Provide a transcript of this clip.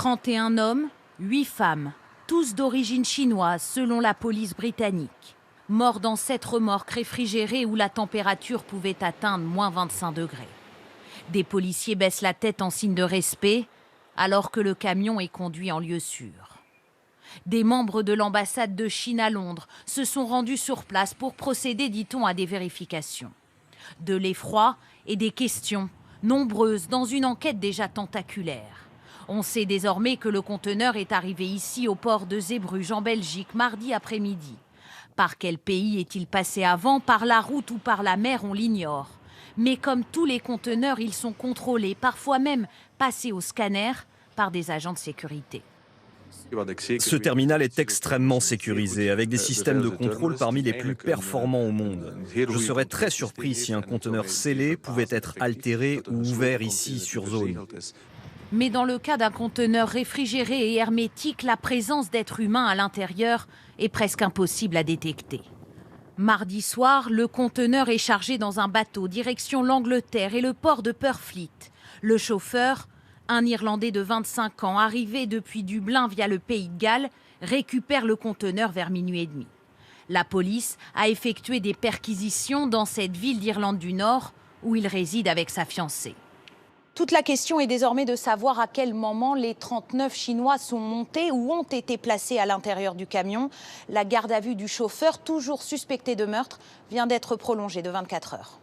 31 hommes, 8 femmes, tous d'origine chinoise selon la police britannique. Morts dans 7 remorques réfrigérées où la température pouvait atteindre moins 25 degrés. Des policiers baissent la tête en signe de respect alors que le camion est conduit en lieu sûr. Des membres de l'ambassade de Chine à Londres se sont rendus sur place pour procéder, dit-on, à des vérifications. De l'effroi et des questions nombreuses dans une enquête déjà tentaculaire. On sait désormais que le conteneur est arrivé ici au port de Zeebrugge en Belgique mardi après-midi. Par quel pays est-il passé avant, par la route ou par la mer, on l'ignore. Mais comme tous les conteneurs, ils sont contrôlés, parfois même passés au scanner par des agents de sécurité. Ce terminal est extrêmement sécurisé, avec des systèmes de contrôle parmi les plus performants au monde. Je serais très surpris si un conteneur scellé pouvait être altéré ou ouvert ici sur zone. Mais dans le cas d'un conteneur réfrigéré et hermétique, la présence d'êtres humains à l'intérieur est presque impossible à détecter. Mardi soir, le conteneur est chargé dans un bateau direction l'Angleterre et le port de Purfleet. Le chauffeur, un Irlandais de 25 ans arrivé depuis Dublin via le Pays de Galles, récupère le conteneur vers minuit et demi. La police a effectué des perquisitions dans cette ville d'Irlande du Nord où il réside avec sa fiancée. Toute la question est désormais de savoir à quel moment les 39 Chinois sont montés ou ont été placés à l'intérieur du camion. La garde à vue du chauffeur, toujours suspecté de meurtre, vient d'être prolongée de 24 heures.